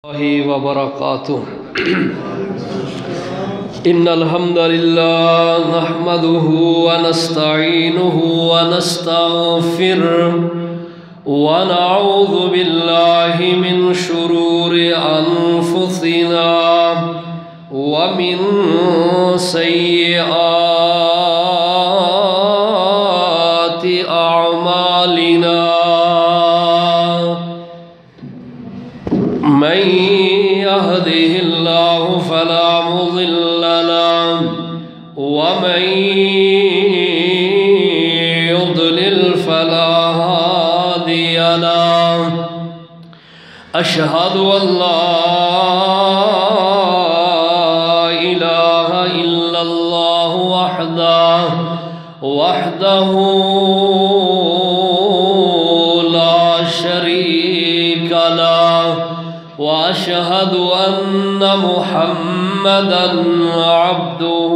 وبركاته إن الحمد لله نحمده ونستعينه ونستغفره ونعوذ بالله من شرور أنفسنا ومن سيئات أعمالنا من يهده الله فلا مضل له ومن يضلل فلا هادي له أشهد أن لا إله إلا الله وحده لا شريك له وأشهد أن محمدًا عبده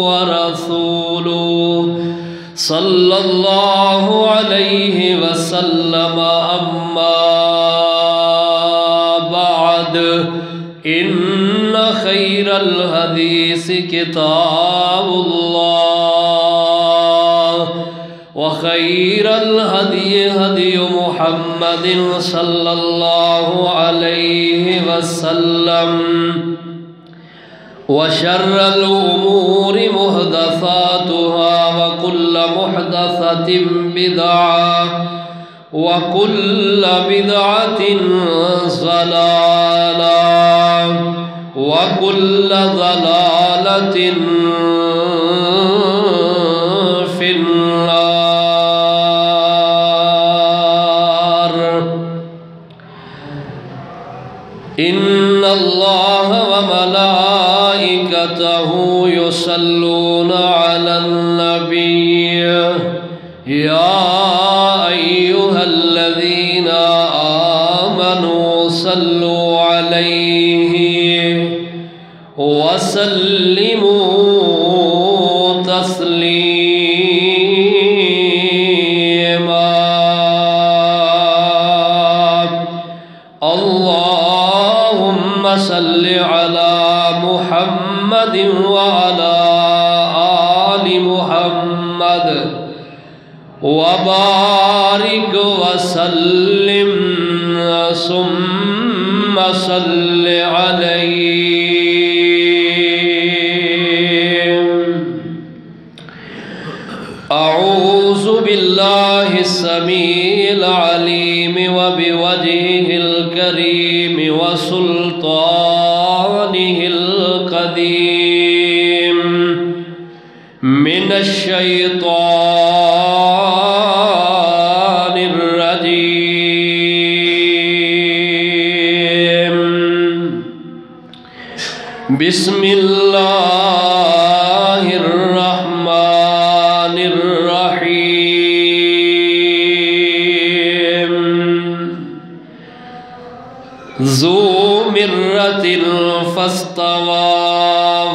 ورسوله صلى الله عليه وسلم أما بعد إن خير الحديث كتاب الله وخير الهدي هدي محمد صلى الله عليه وسلم وشر الأمور محدثاتها وكل محدثة بدعة وكل بدعة ضلالة وكل ضلالة في النار إن الله وملائكته يصلون على النبي يا أيها الذين آمنوا صلوا عليه وسلموا تسليما اللهم صل على محمد وعلى آل محمد وبارك وسلم ثم صل عليه أعوذ بالله السميع العليم وبوجهه الكريم وسلطانه القديم من الشيطان الرجيم بسم الله الرحمن الرحيم ذو مرة فاستوى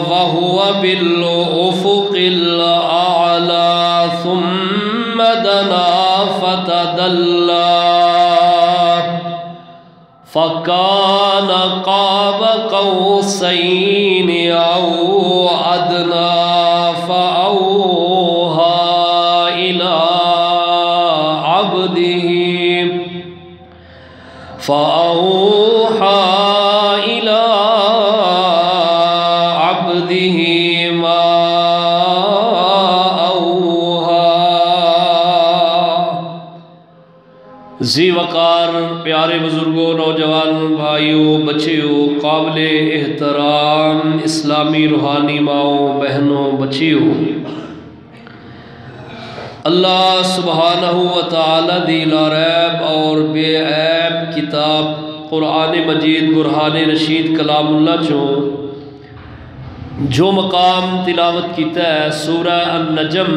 وهو بالأفق الأعلى ثم دنا فتدلى فكان قاب قوسين أو أدنى فأوحى إلى عبده ما أوحى ذی وقار پیارے بزرگوں، نوجوان بھائیوں، بچیوں، قابل احترام اسلامی روحانی ماؤں، بہنوں، بچیوں، اللہ سبحانہ وتعالی دی لا ریب اور بے عیب کتاب قرآن مجید برہان رشید کلام اللہ جو مقام تلاوت کیتا ہے سورہ النجم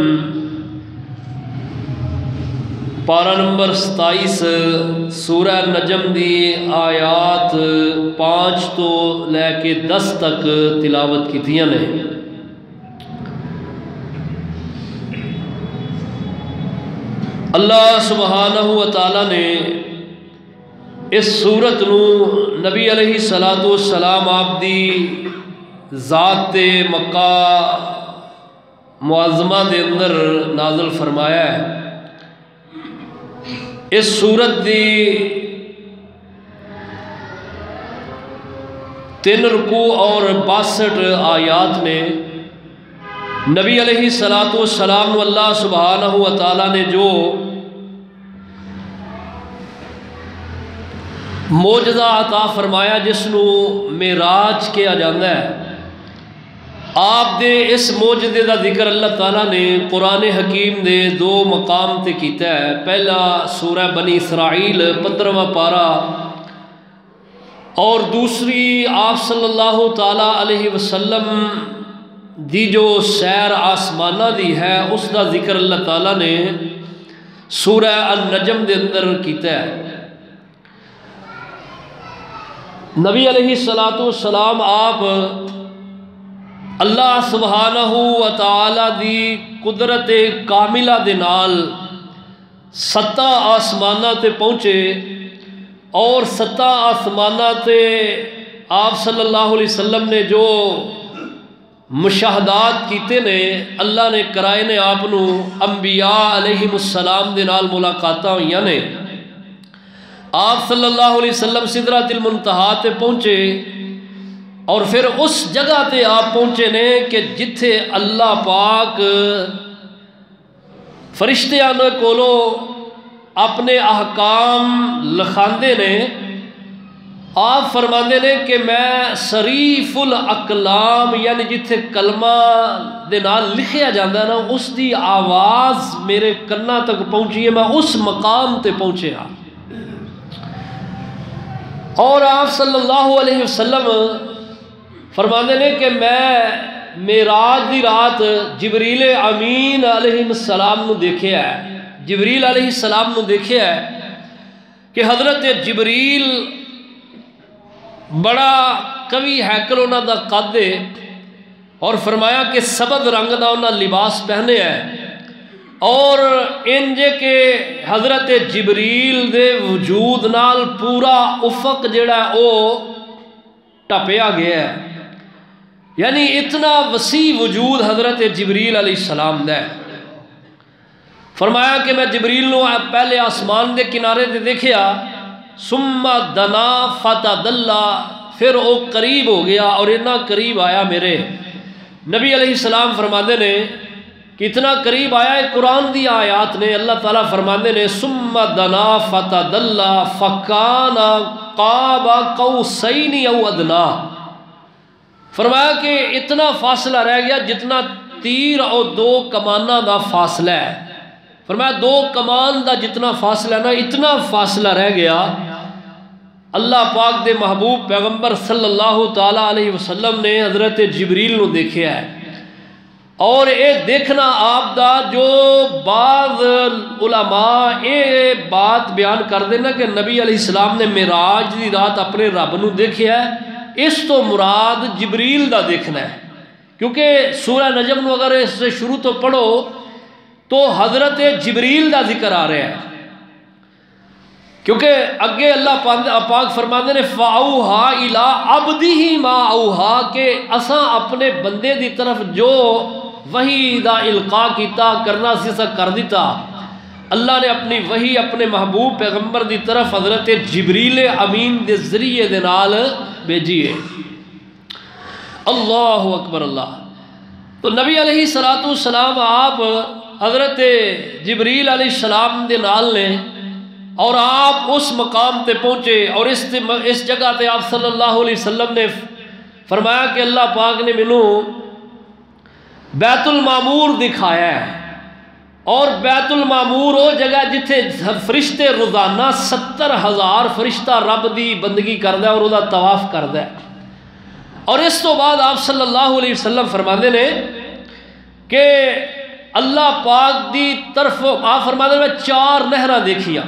پارہ نمبر 27 سورہ النجم دی آیات 5 تو لے کے 10 تک تلاوت کیتیاں نے۔ اللہ سبحانہ و تعالی نے اس سورت نو نبی علیہ الصلوۃ والسلام آپ دی ذات مکہ معظمہ دے اندر نازل فرمایا ہے۔ اس سورت دی 3 رکوع اور 62 آیات نے نبی علیہ الصلوۃ والسلام اللہ سبحانہ و تعالیٰ نے جو معجزہ عطا فرمایا جس نو معراج کیا جاتا ہے، آپ دے اس معجزے دا ذکر اللہ تعالیٰ نے قرآن حکیم دے 2 مقام تے کیتا ہے۔ پہلا سورہ بنی اسرائیل 15واں پارہ، اور دوسری آپ صلی اللہ تعالیٰ علیہ وسلم دی جو سیر آسمانہ دی ہے اس دا ذکر اللہ تعالیٰ نے سورہ النجم دے اندر کیتا ہے۔ نبی علیہ الصلوۃ والسلام آپ اللہ سبحانہ و تعالی دی قدرت کاملہ دے نال 7 آسمانہ تے پہنچے، اور 7 آسمانہ تے آپ صلی اللہ علیہ وسلم نے جو مشاہدات کیتے نے اللہ نے کرائے نے، آپ نو انبیاء علیہم السلام دے نال ملاقاتاں ہوئیاں نے۔ آپ صلی اللہ علیہ وسلم سدرۃ المنتہا تے پہنچے، اور پھر اس جگہ تے آپ پہنچے نے کہ جتھے اللہ پاک فرشتیاں کولو اپنے احکام لکھاندے نے۔ آپ فرماندے نے کہ میں صریف الاقلام، یعنی جتھے کلمہ دے نال لکھیا جاندہ نا اس دی آواز میرے کنا تک پہنچی ہے، میں اس مقام تے پہنچے ہاں۔ اور آپ صلی اللہ علیہ وسلم فرماندے نے کہ میں معراج دی رات جبریل امین علیہ السلام نو دیکھیا ہے، جبریل علیہ السلام نو دیکھیا ہے کہ حضرت جبریل بڑا قوی ہیکل انہاں دا قد ہے، اور فرمایا کہ سبز رنگ دا انہاں لباس پہنے ہے، اور انجے کہ حضرت جبریل دے وجود نال پورا افق جڑا او ٹپیا گیا ہے، یعنی اتنا وسیع وجود حضرت جبریل علیہ السلام دا ہے۔ فرمایا کہ میں جبریل نو پہلے آسمان دے کنارے تے دیکھیا، ثم دنا فتدلا، پھر او قریب ہو گیا اور اتنا قریب آیا میرے۔ نبی علیہ السلام فرماندے نے کہ اتنا قریب آیا ہے، قرآن دی آیات نے اللہ تعالیٰ فرماندے نے ثم دنا فتدلا فکان قاب قوسین او ادنا، فرمایا کہ اتنا فاصلہ رہ گیا جتنا تیر اور 2 کمانہ دا فاصلہ ہے۔ فرمایا 2 کمان دا جتنا فاصلہ ہے نا، اتنا فاصلہ رہ گیا۔ اللہ پاک دے محبوب پیغمبر صلی اللہ تعالیٰ علیہ وسلم نے حضرت جبریل نو دیکھیا ہے، اور اے دیکھنا آپ دا جو بعض علماء اے بات بیان کر دینا کہ نبی علیہ السلام نے معراج دی رات اپنے رب نو دیکھیا ہے، اس تو مراد جبریل دا دیکھنا ہے، کیونکہ سورہ نجم نو اگر اس سے شروع تو پڑھو تو حضرت جبریل دا ذکر آ رہا ہے، کیونکہ اگے اللہ پاک فرماندے نے فَأَوْحَا إِلَىٰ عَبْدِهِ مَا أَوْحَا، کہ اساں اپنے بندے دی طرف جو وحی دا القاء کیتا کرنا سیسا کر دیتا۔ اللہ نے اپنی وحی اپنے محبوب پیغمبر دی طرف حضرت جبریل امین دے ذریعے دے نال بھیجیے۔ اللہ اکبر اللہ۔ تو نبی علیہ السلام آپ حضرت جبریل علیہ السلام دے نال نے، اور آپ اس مقام تے پہنچے، اور اس جگہ تے آپ صلی اللہ علیہ وسلم نے فرمایا کہ اللہ پاک نے مینوں بیت المعمور دکھایا ہے، اور بیت المعمور وہ جگہ جتھے فرشتے روزانہ 70,000 فرشتہ رب دی بندگی کردا ہے اور وہ طواف کردا ہے۔ اور اس تو بعد آپ صلی اللہ علیہ وسلم فرماندے نے کہ اللہ پاک دی طرف آپ فرماندے میں 4 نہراں دیکھیاں،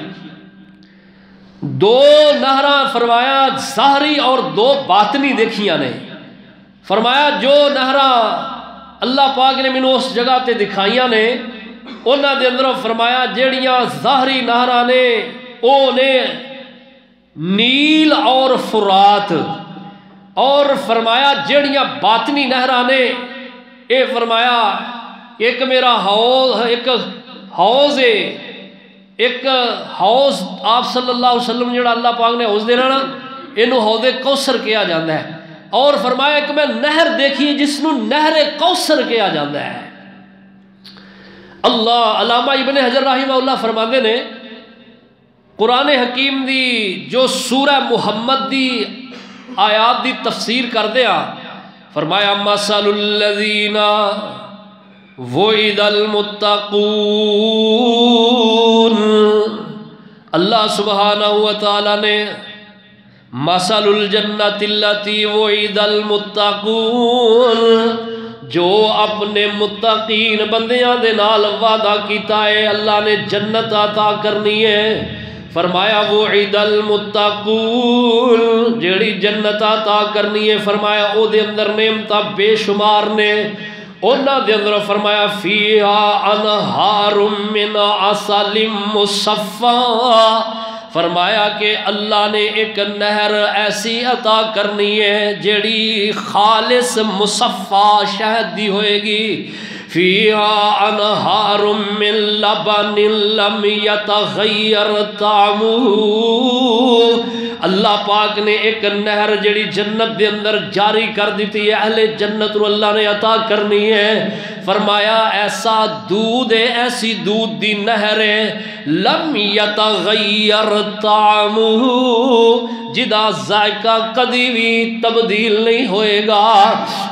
2 نہراں فرمایا ظاہری اور 2 باطنی دیکھیاں نے۔ فرمایا جو نہراں اللہ پاک نے مینوں اس جگہ تے دکھائیاں نے، انہاں دے اندروں فرمایا جیڑیاں ظاہری نہراں نے او نے نیل اور فرات، اور فرمایا جڑیاں باطنی نہراں نے، اے فرمایا ایک میرا حوض ہے، ایک حوض آپ صلی اللہ علیہ وسلم جڑا اللہ پاک نے حوض دینا نا، انہوں حوض کوثر کیا جاندہ ہے، اور فرمایا کہ میں نہر دیکھی جس نو نہر کوثر کیا جاندہ ہے۔ اللہ علامہ ابن حجر رحمہ اللہ فرماندے نے قرآن حکیم دی جو سورہ محمد دی آیات دی تفسیر کر دیا، فرمایا مثل الذین وعد المتقون، اللہ سبحانہ وتعالی نے مثل الجنت التی وعد المتقون، جو اپنے متقین بندیاں دے نال وعدہ کیتا ہے اللہ نے جنت عطا کرنی ہے، فرمایا وعد المتقون، جیڑی جنت عطا کرنی ہے فرمایا او دے اندر نعمتاں بے شمار نے، اونا دے اندر فرمایا فیہا انہار من عسل مصفا، فرمایا کہ اللہ نے ایک نہر ایسی عطا کرنی ہے جیڑی خالص مصفا شہد دی ہوئے گی، فیہا انہار من لبن لم یتغیر طعمہ، اللہ پاک نے ایک نہر جڑی جنت دے اندر جاری کر دیتی ہے، اہل جنت رو اللہ نے عطا کرنی ہے، فرمایا ایسا دودھ ہے، ایسی دودھ دی نہر ہے، لم یتغیر طعمہ، جدا ذائقہ کدی بھی تبدیل نہیں ہوئے گا،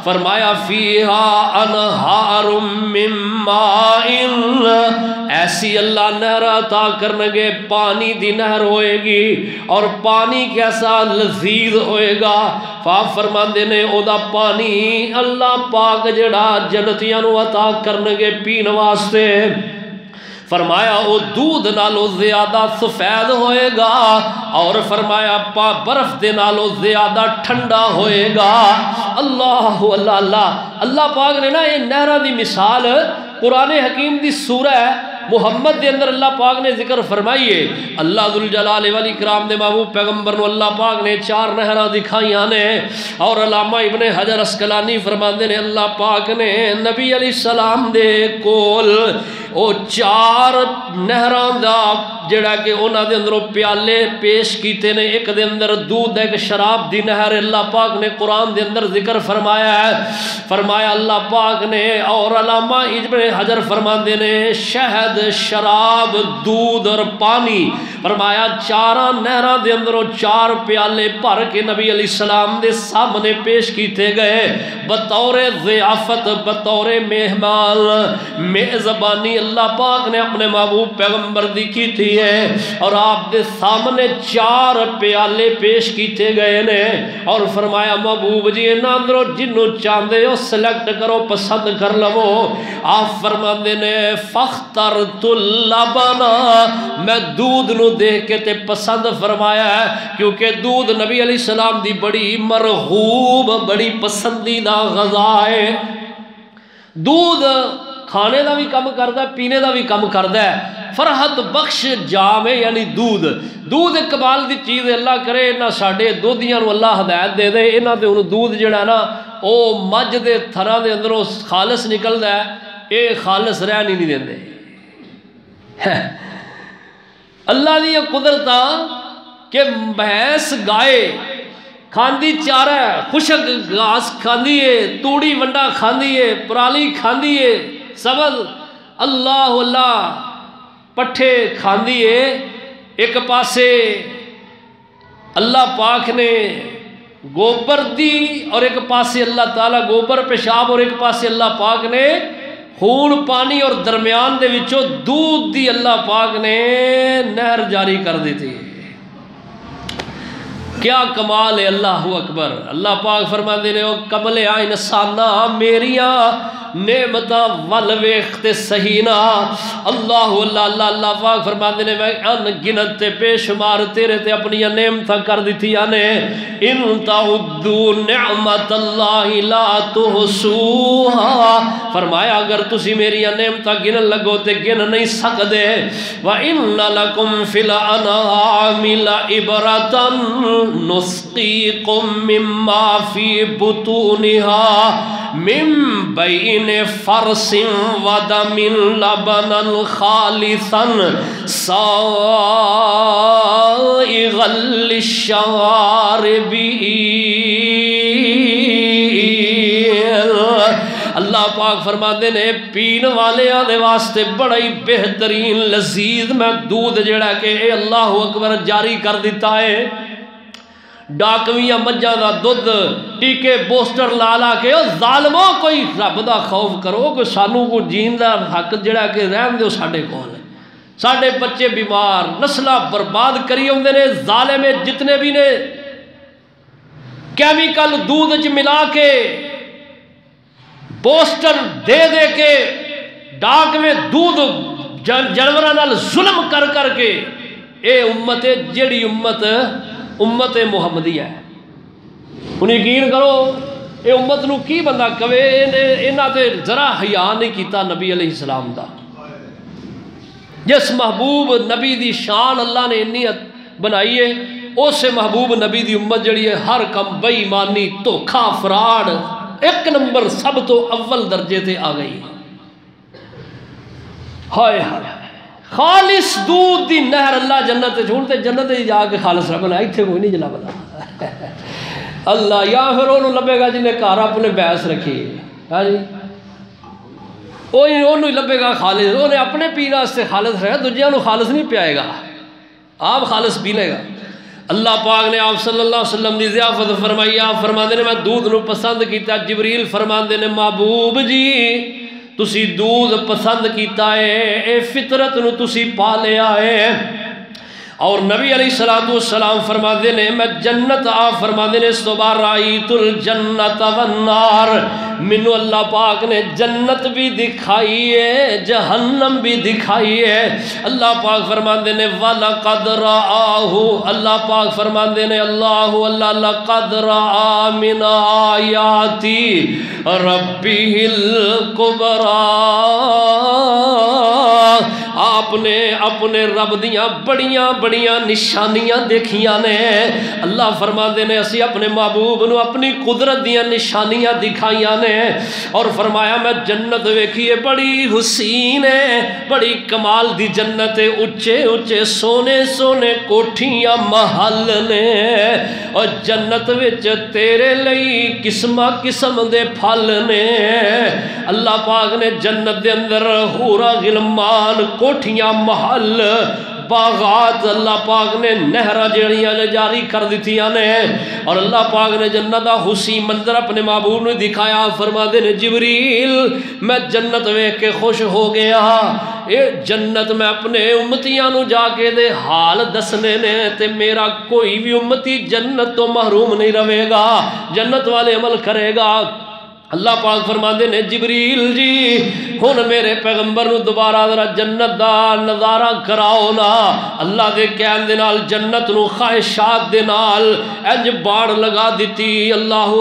فرمایا فیہا انہار من ماء، ایسی اللہ نہر عطا کرنگے پانی دی نہر ہوئے گی، اور پانی کیسا لذیذ ہوئے گا، فاپ فرماندے نے او دا پانی اللہ پاک جڑا جنتیاں نو عطا کرنگے پین واسطے، فرمایا او دودھ نالو زیادہ سفید ہوئے گا، اور فرمایا برف دے نالو زیادہ ٹھنڈا ہوئے گا۔ اللہ اللہ اللہ اللہ پاک نے نا یہ نہرہ دی مثال قرآن حکیم دی سورہ محمد دے اندر اللہ پاک نے ذکر فرمائیے، اللہ ذوالجلال والاکرام دے محبوب پیغمبر نو اللہ پاک نے 4 نہرہ دکھائیاں نے، اور علامہ ابن حجر اسقلانی فرماندے نے اللہ پاک نے نبی علیہ السلام دے کول او 4 نہران دا جڑا کہ اونا دے اندروں پیالے پیش کیتے نے، ایک دے اندر دودھ ایک شراب دی نہر اللہ پاک نے قرآن دے اندر ذکر فرمایا ہے، فرمایا اللہ پاک نے، اور علامہ ابن حجر فرماندے نے شہد شراب دودھ اور پانی، فرمایا 4 نہران دے اندروں 4 پیالے بھر کے نبی علیہ السلام دے سامنے پیش کیتے گئے بطور ضیافت، بطور مہمان میزبانی اللہ پاک نے اپنے محبوب پیغمبر دی کی تھی ہے، اور آپ دے سامنے 4 پیالے پیش کیتے گئے نے، اور فرمایا محبوب جی انہاں اندروں جنوں چاندے ہو سلیکٹ کرو پسند کر لو، آپ فرماندے نے فاخترت اللبن، میں دودھ نو دیکھ کے تے پسند فرمایا ہے، کیونکہ دودھ نبی علیہ السلام دی بڑی مرغوب بڑی پسندیدہ غذا ہے، دودھ کھانے دا بھی کم کردا ہے پینے دا بھی کم کردا ہے، فرحت بخش جام ہے یعنی دودھ، دودھ اقبال دی چیز اللہ کرے انہاں ساڑھے دودھیاں نو اللہ ہدایت دے دے، انہاں دے انہوں دودھ جڑا نا او مجھ دے تھرہ دے اندروں خالص نکل دا ہے، اے خالص رہ نہیں دیں دے، اللہ دی یہ قدرتاں کہ بھینس گائے کھاندی چارہ ہے، خشک گھاس کھاندی ہے، توڑی ونڈا کھاندی ہے، پرالی کھاندی ہے، سبز اللہ اللہ پٹھے کھاندی ہے، ایک پاسے اللہ پاک نے گوبر دی، اور ایک پاسے اللہ تعالیٰ گوبر پیشاب، اور ایک پاسے اللہ پاک نے خون پانی، اور درمیان دے وچوں دودھ دی اللہ پاک نے نہر جاری کر دی تھی، کیا کمال ہے، اللہ اکبر۔ اللہ پاک فرماندے نے او کمل انسانا میریاں نعمتاں ول ویکھ تے صحیح نا اللہ اللہ اللہ پاک فرماندے نے میں ان گنت تے بے شمار تیرے تے اپنی نعمتاں کر دتیاں نے ان تعدوا نعمت اللہ لا تحصوها فرمایا اگر تسی میری نعمتاں گنن لگو تے گن نہیں سکدے وَإِنَّ لَكُمْ فِي الْأَنْعَامِ لَعِبْرَةً نُسْقِيكُم مِّمَّا فِي بُطُونِهَا مِن بَيْنِ فَرْثٍ وَدَمٍ لَبَنًا خَالِصًا سَائِغًا لِلشَّارِبِينَ اللہ پاک فرماندے نے پین والے آدھے واسطے بڑا ہی بہترین لذیذ میں دودھ جڑا کہ اے اللہ اکبر جاری کر دیتا ہے ڈاکویاں مجھاں دا دودھ ٹیکے بوسٹر لالا کے او ظالموں کوئی رب دا خوف کرو کہ سانو کو جین دا حق جڑا کہ رہن دیو ساڑھے کون ہے ساڑھے بچے بیمار نسلہ برباد کری ہوندے نے ظالم جتنے بھی نے کیمیکل دودھ چ ملا کے بوسٹر دے دے کے ڈاک میں دودھ جانوراں نال ظلم کر کر کے اے امت جیڑی امت محمدیہ ہے انہیں یقین کرو اے امت نو کی بندہ کہے انہاں تے ذرا حیا نہیں کیتا نبی علیہ السلام دا جس محبوب نبی دی شان اللہ نے انی بنائی ہے اس سے محبوب نبی دی امت جڑی ہے ہر کم بے ایمانی دھوکھا فراڈ ایک نمبر سب تو اول درجے تے آ گئی ہائے ہائے خالص دودھ دی نہر اللہ جنت چھوڑتے جنت جا کے خالص رب بنا ایتھے کوئی نہیں جلا بنا اللہ یا پھر انہوں لبے گا جنہیں گھر اپنے بیس رکھی ہاں جی انہوں لبے گا خالص انہیں اپنے پینا سے خالص رہا دوجیاں خالص نہیں پیائے گا آپ خالص پی لے گا اللہ پاک نے آپ صلی اللہ علیہ وسلم دی ضیافت فرمائی آپ فرماندے نے میں دودھ نو پسند کیتا جبریل فرماندے نے محبوب جی تسی دودھ پسند کیتا ہے اے فطرت نو تسی پا لیا ہے اور نبی علیہ السلام فرماندے نے میں جنت آپ فرماندے نے اس تو بار رائیت الجنت والنار منو اللہ پاک نے جنت بھی دکھائی ہے جہنم بھی دکھائی ہے اللہ پاک فرماندے نے وَلَقَدْ رَآهُ اللہ پاک فرماندے نے اللہ لَقَدْ رَآ مِنْ آیَاتِ رَبِّهِ الْكُبْرَى آپ نے اپنے رب دیاں بڑیاں نشانیاں دیکھیاں نے اللہ فرماندے نے اسی اپنے محبوب نو اپنی قدرت دیاں نشانیاں دکھائیاں نے اور فرمایا میں جنت ویکھیے بڑی حسین ہے بڑی کمال دی جنت ہے اچھے سونے کوٹھیاں محل نے اور جنت وچ تیرے لئی قسم دے پھل نے اللہ پاک نے جنت دے اندر حورا غلمان کوٹھیاں محل باغات اللہ پاک نے نہرہ جڑیاں جاری کر دیتیاں نے اور اللہ پاک نے جنت دا حسین منظر اپنے محبوب نے دکھایا فرماندے نے جبریل میں جنت ویکھ کے خوش ہو گیا اے جنت میں اپنے امتیاں نو جا کے دے حال دسنے نے تے میرا کوئی بھی امتی جنت تو محروم نہیں رہے گا جنت والے عمل کرے گا اللہ پاک فرماندے نے جبریل جی ہن میرے پیغمبر نو دوبارہ ذرا جنت دا نظارہ کراؤ نا اللہ دے کہن دے نال جنت نو خواہشات دے نال انج باڑ لگا دیتی اللہ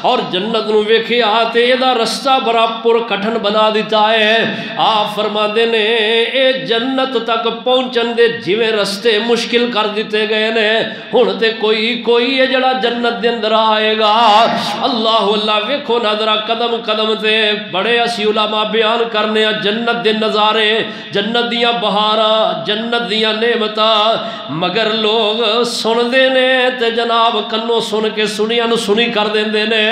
اور جنت نو ویکھیا تے ادا رستہ بڑا پر کٹھن بنا دیتا ہے آپ فرماندے نے اے جنت تک پہنچن دے جویں رستے مشکل کر دیتے گئے نے ہن تے کوئی ہے جڑا جنت دے اندر آئے گا اللہ ویکھو نظرہ قدم تے بڑے اسی علماء بیان کرنے جنت دے نظارے جنت دیاں بہاراں جنت دیاں نعمتاں مگر لوگ سن دے نے تے جناب کنوں سن کے سنیاں نو سنی کر دیندے نے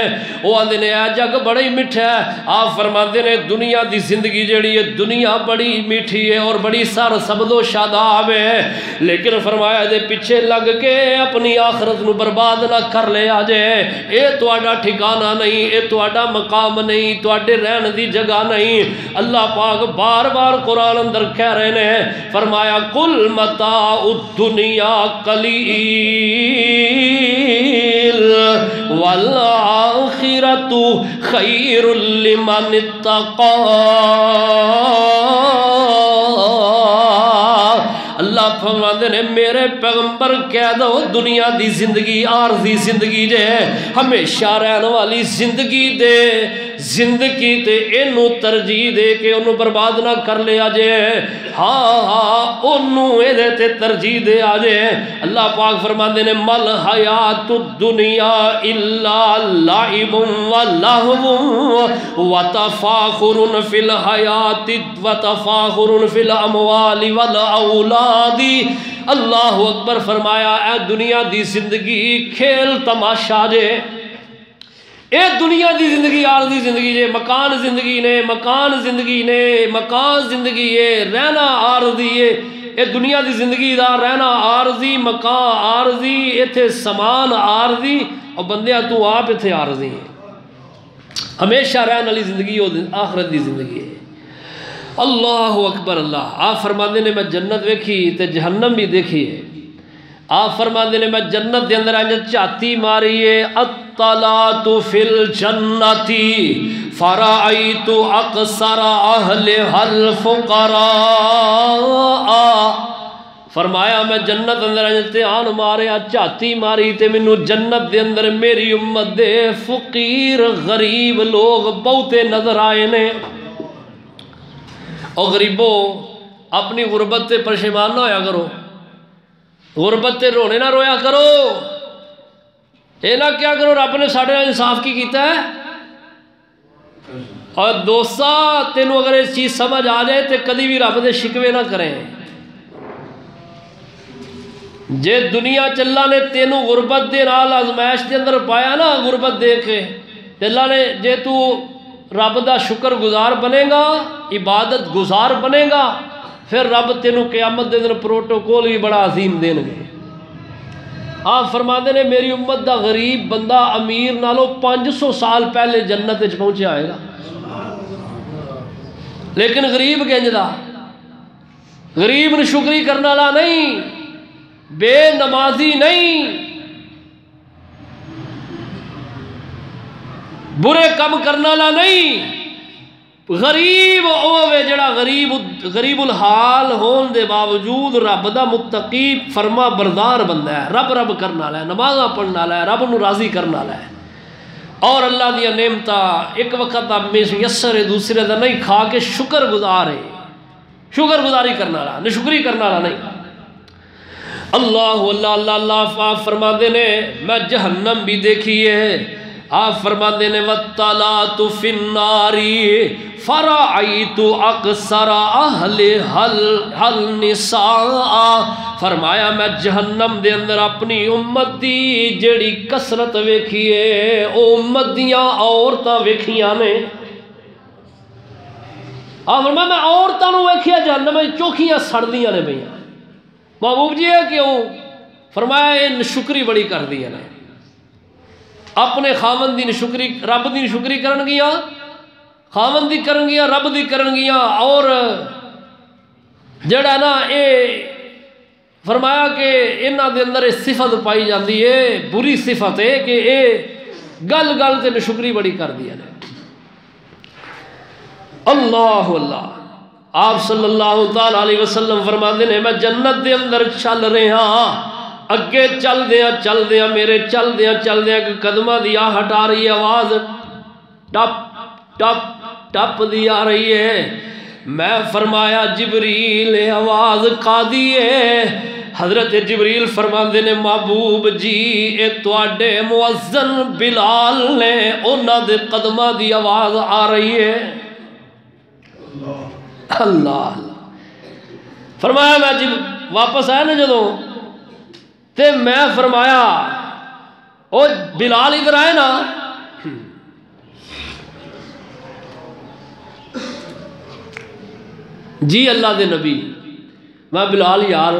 او آندے نے اے جگ بڑا ہی میٹھا ہے آپ فرماندے نے دنیا دی زندگی جیڑی ہے دنیا بڑی میٹھی ہے اور بڑی سر سبز و شاداب ہے لیکن فرمایا دے پیچھے لگ کے اپنی آخرت نو برباد نہ کر لے آجے اے تواڈا ٹھکانہ نہیں اے تواڈا مقام نہیں تواڈے رہن دی جگہ نہیں اللہ پاک بار بار قرآن اندر کہہ رہے نے فرمایا کل متاع الدنیا قلیل والآخرت خیر لمن اتقا۔ اللہ فرماندے نے میرے پیغمبر کہہ دو دنیا دی زندگی عارضی زندگی جے ہمیشہ رہن والی زندگی دے زندگی تے اینو ترجیح دے کے انہوں برباد نہ کر لیا جے، ہاں انہوں اے تے ترجیح دے آجے۔ اللہ پاک فرماندے نے مل حیات الدنیا الا لعب و لہو و تفاخر فی الحیات و تفاخر فی الاموال والاولاد۔ اللہ اکبر فرمایا اے دنیا دی زندگی کھیل تماشا جے، اے دنیا دی زندگی عارضی زندگی جے، مکان زندگی نے مکان زندگی نے مکان زندگی ہے، رہنا عارضی ہے، اے دنیا دی زندگی دا رہنا عارضی، مکان عارضی، ایتھے سامان عارضی، اور بندیاں تو آپ ایتھے عارضی ہیں۔ ہمیشہ رہن والی زندگی آخرت دی زندگی ہے۔ اللہ اکبر۔ اللہ آپ فرماندے نے میں جنت ویکھی تے جہنم بھی دیکھی ہے۔ آپ فرماندے نے میں جنت دے اندر انج چاتی ماری ہے، اطلعت فی الجنت فرأیت اکثر اہلھا الفقراء۔ فرمایا میں جنت اندر انج دھیان ماریا چاتی ماری تے مینوں جنت دے اندر میری امت دے فقیر غریب لوگ بہتے نظر آئے نے۔ اور غریبو اپنی غربت تے پشیمان نہ ہویا کرو، غربت تے رونے نہ رویا کرو، اے نہ کیا کرو رب نے ساڑھے انصاف کی کیتا ہے۔ اور دوستا تینوں اگر اس چیز سمجھ آ جائے تے کدی بھی رب دے شکوے نہ کریں۔ جے دنیا چلا نے تینوں غربت دے نال آزمائش دے اندر پایا نا، غربت دے کے اللہ نے جے تو رب دا شکر گزار بنے گا، عبادت گزار بنے گا، پھر رب تینوں قیامت دے اندر پروٹوکول بھی بڑا عظیم دین گے۔ آپ فرماتے نے میری امت دا غریب بندہ امیر نالو 500 سال پہلے جنت وچ پہنچے آئے گا، لیکن غریب کنج دا، غریب نے شکری کرنے والا نہیں، بے نمازی نہیں، برے کم کرنے والا نہیں، غریب اوے جڑا غریب الحال ہون دے باوجود رب دا متقی فرما بردار بندہ ہے، رب رب کرنے والا ہے، نمازاں پڑھنے والا ہے، رب نو راضی کرنے والا ہے، اور اللہ دیا نعمتاں ایک وقت اب میسر ہے دوسرے دا نہیں کھا کے شکر گزار ہے، شکر گزاری کرنے والا، نشکری کرنے والا نہیں۔ اللہ اللہ اللہ آپ فرما دے نے میں جہنم بھی دیکھی ہے۔ آپ فرماندے نے وَطَّلَعْتُ فِي النَّارِ فَرَأَيْتُ أَكْثَرَ أَهْلِهَا النِّسَاءَ۔ فرمایا میں جہنم دے اندر اپنی امت دی جڑی کثرت ویکھیے او امت دیاں عورتاں ویکھیاں نے۔ آپ فرمایا میں عورتاں نو ویکھیا جہنم میں چوکھیاں سڑدیاں نے پئیاں۔ محبوب جی ہے کیوں؟ فرمایا یہ نشکری بڑی کر دی نے، اپنے خاوند دی نشکری رب دی نشکری کرن گیا، خاوند دی کرن گیا، رب دی کرن گیا، اور جڑا نا اے فرمایا کہ انہاں دے اندر صفت پائی جاندی ہے، بری صفت ہے کہ اے گل گل تے نشکری بڑی کر دی نے۔ اللہ اللہ آپ صلی اللہ تعالی علیہ وسلم فرماتے ہیں میں جنت دے اندر چل رہا ہاں، اگے چل دیا میرے چل دیا کہ قدمہ دی آہٹ آ رہی ہے، آواز ٹپ ٹپ ٹپ دی آ رہی ہے۔ میں فرمایا جبریل آواز قاضی ہے۔ حضرت جبریل فرماندے نے محبوب جی اے تواڈے مؤذن بلال نے، انہاں دے قدمہ دی آواز آ رہی ہے۔ اللہ فرمایا میں جب واپس آیا نا جدوں تے میں فرمایا او بلال ادھر آئے نا، جی اللہ دے نبی میں بلال یار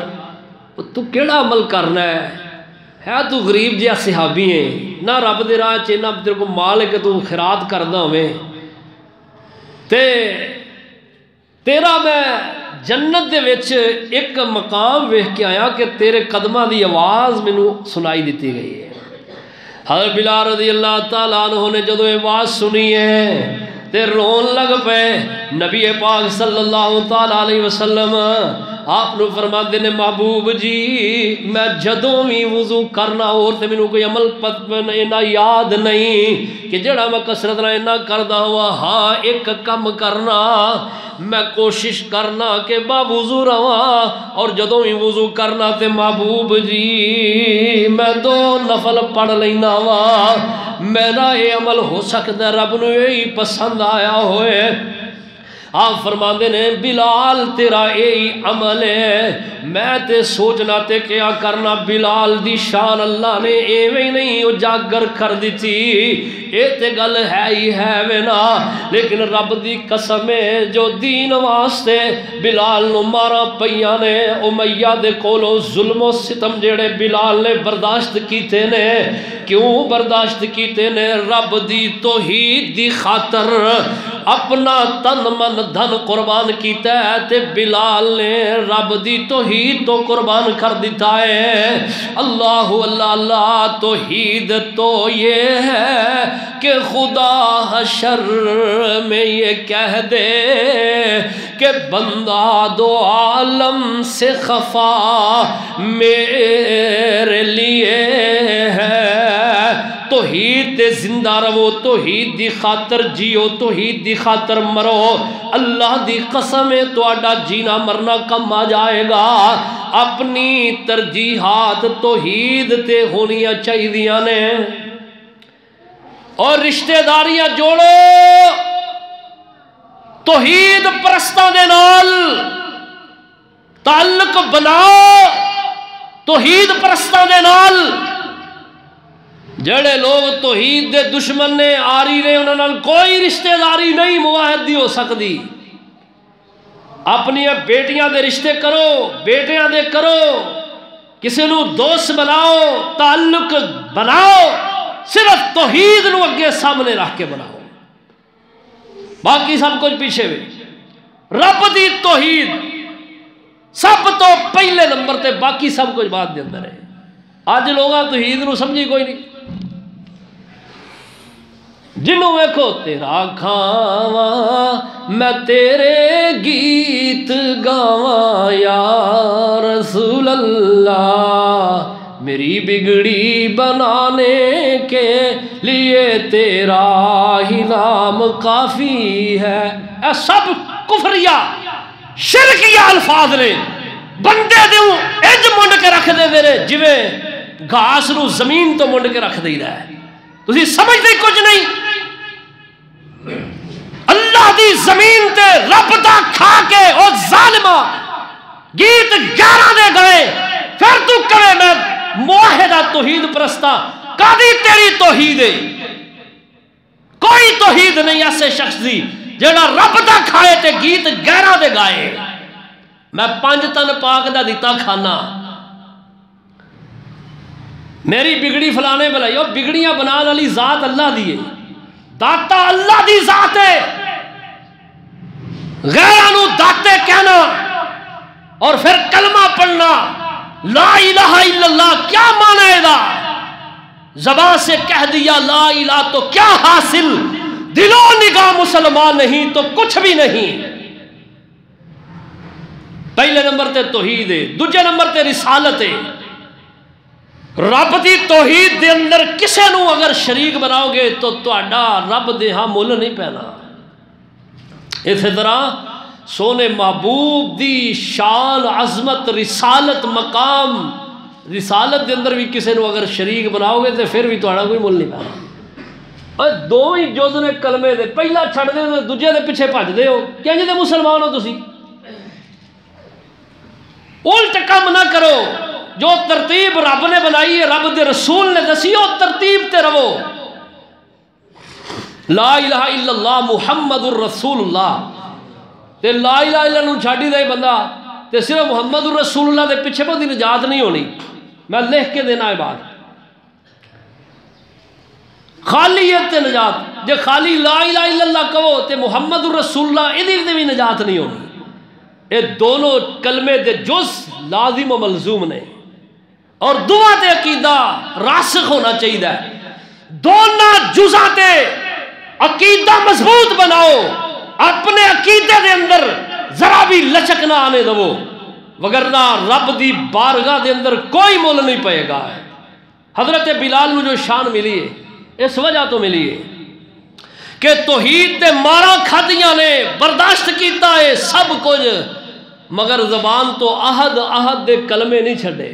تو کیڑا عمل کرنا ہے تو غریب جہا صحابی ہے، نہ رب دے راہ چ نہ تیرے کو مال ہے کہ تو خیرات کرنا ہوئے، تیرا میں جنت دے وچ ایک مقام ویکھ کے آیا کہ تیرے قدمہ دی آواز مینوں سنائی دیتی گئی ہے۔ حضرت بلال رضی اللہ تعالیٰ عنہ نے جدو یہ بات سنی ہے تے رون لگ پے. نبی پاک صلی اللہ تعالیٰ علیہ وسلم آپ نے فرماتے نے محبوب جی میں جدوں بھی وضو کرنا اور تے مینوں کوئی عمل اینا یاد نہیں کہ جڑا میں کسرت نہ اینا کردا ہوا. ہاں ایک کم کرنا میں کوشش کرنا کہ با وضو رہا اور جدوں بھی وضو کرنا تے محبوب جی میں 2 نفل پڑھ لینا وا. میرا یہ عمل ہو سکتا ہے رب نو یہی پسند آیا ہوئے. آپ فرماندے نے بلال تیرا یہی عمل ہے. میں تے سوچنا تے کیا کرنا بلال دی شان اللہ نے ایویں نہیں اجاگر کر دیتی. اے تے گل ہے ہی ہے وینا لیکن رب دی قسم ہے جو دین واسطے بلال نو مارا پیاں نے امیہ دے کولو ظلم و ستم جڑے بلال نے برداشت کیتے نے. کیوں برداشت کیتے نے؟ رب دی توحید دی خاطر اپنا تن من دھن قربان کیتا ہے تے بلال نے رب دی توحید تو قربان کر دیتا ہے. اللہ اللہ اللہ توحید تو یہ ہے کہ خدا حشر میں یہ کہہ دے کہ بندہ 2 عالم سے خفا میرے لیے ہے. توحید تے زندہ رہو، توحید دی خاطر جیو، توحید دی خاطر مرو. اللہ دی قسم ہے تہاڈا جینا مرنا کم آ جائے گا. اپنی ترجیحات توحید تے ہونیاں چاہیدیاں نے. اور رشتہ داریاں جوڑو توحید پرستاں دے نال تعلق بناؤ. توحید پرستاں دے نال جڑے لوگ توحید دے دشمن نے آری نے انہاں نال کوئی رشتہ داری نہیں مواہدی ہو سکتی. اپنی بیٹیاں دے رشتے کرو، بیٹیاں دے کرو، کسی نو دوست بناؤ، تعلق بناؤ، صرف توحید نو اگے سامنے رکھ کے بناؤ. باقی سب کچھ پیچھے بھی. رب دی توحید سب تو پہلے نمبر تے، باقی سب کچھ بات دے اندر ہے. آج لوگاں توحید نو سمجھی کوئی نہیں. جنوں ویکھو تیرا کھاواں میں تیرے گیت گاواں یا رسول اللہ، میری بگڑی بنانے کے لیے تیرا ہی نام کافی ہے. اے سب کفریہ شرکیہ الفاظ نے. بندے دیوں اج منڈ کے رکھ دے میرے جویں گھاس نو زمین تو منڈ کے رکھ دے ہے. تسی سمجھتے کچھ نہیں. اللہ دی زمین تے رب دا کھا کے او ظالمہ گیت 11 دے گئے پھر تو کہے میں موحدہ توحید پرستا. کدی تیری توحید ہے؟ کوئی توحید نہیں ایسے شخص دی جڑا رب دا کھائے تے گیت 11 دے گائے. میں 5 تن پاک دا دیتا کھانا، میری بگڑی فلانے بلائی. اور بگڑیاں بنان والی ذات اللہ دی ہے، داتا اللہ دی ذات ہے. غیرانو داتے کہنا اور پھر کلمہ پڑھنا لا الہ الا اللہ کیا معنی ہے دا؟ زبان سے کہہ دیا لا الہ تو کیا حاصل؟ دل و نگاہ مسلمان نہیں تو کچھ بھی نہیں. پہلے نمبر تے توحید ہے، دوجے نمبر تے رسالت ہے. رب دی توحید دے اندر کسے نو اگر شریک بناؤ گے تو تہاڈا رب دے ہاں مل نہیں پینا. اسی طرح سونے محبوب دی شان عظمت رسالت مقام رسالت دے اندر بھی کسے نو اگر شریک بناؤ گے تو پھر بھی تہاڈا کوئی مل نہیں پینا. اور 2 ہی جز نے کلمے دے، پہلا چھڑ دے تو دوجے دے پیچھے بھج دے ہو. کہیں دے مسلمان ہو تسی؟ الٹ کم نہ کرو. جو ترتیب رب نے بنائی ہے، رب دے رسول نے دسی، وہ ترتیب تے رہو. لا الہ الا اللہ محمد الرسول اللہ تے لا الہ الا اللہ چھاڑی دے بندہ تے صرف محمد الرسول اللہ دے پیچھے بہت نجات نہیں ہونی. میں لکھ کے دینا ہے بات. خالیت تے نجات، جے خالی لا الہ الا اللہ کہو تے محمد الرسول اللہ ادھر دے بھی نجات نہیں ہونی. یہ دونوں کلمے دے جز لازم و ملزوم نے. اور دعا تے عقیدہ راسخ ہونا چاہیے. دونوں جزاں تے عقیدہ مضبوط بناؤ. اپنے عقیدے دے اندر ذرا بھی لچک نہ آنے دو، وگرنہ رب دی بارگاہ دے اندر کوئی مول نہیں پائے گا. حضرت بلال میں جو شان ملی ہے اس وجہ تو ملی ہے کہ توحید تے مارا کھادیاں نے برداشت کیتا ہے سب کچھ، مگر زبان تو احد احد دے کلمے نہیں چھڑے.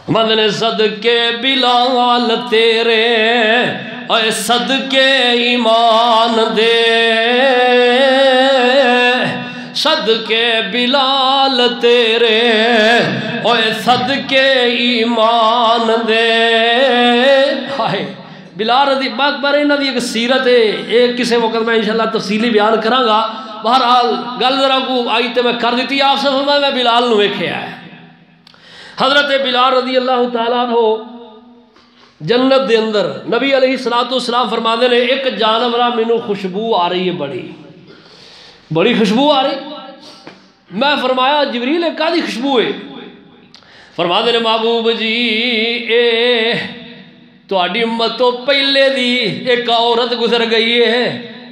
مدن صدقے بلال تیرے اے صدقے ایمان دے، صدقے بلال تیرے اے صدقے ایمان دے. ہائے بلال رضی اللہ بارے انہاں دی ایک سیرت ہے، ایک کسے وقت میں انشاءاللہ تفصیلی بیان کراں گا. بہرحال گل ذرا کو آئی تے میں کر دیتی. آپ سے فرمایا میں بلال نو ویکھیا ہے. حضرت بلال رضی اللہ تعالیٰ عنہ جنت دے اندر نبی علیہ السلام فرما دے نے ایک جانورہ مینوں خوشبو آ رہی ہے، بڑی خوشبو آ رہی. میں فرمایا جبریل کادی خوشبو ہے؟ فرما دے نے محبوب جی اے تہاڈی امت تو پہلے دی ایک عورت گزر گئی ہے،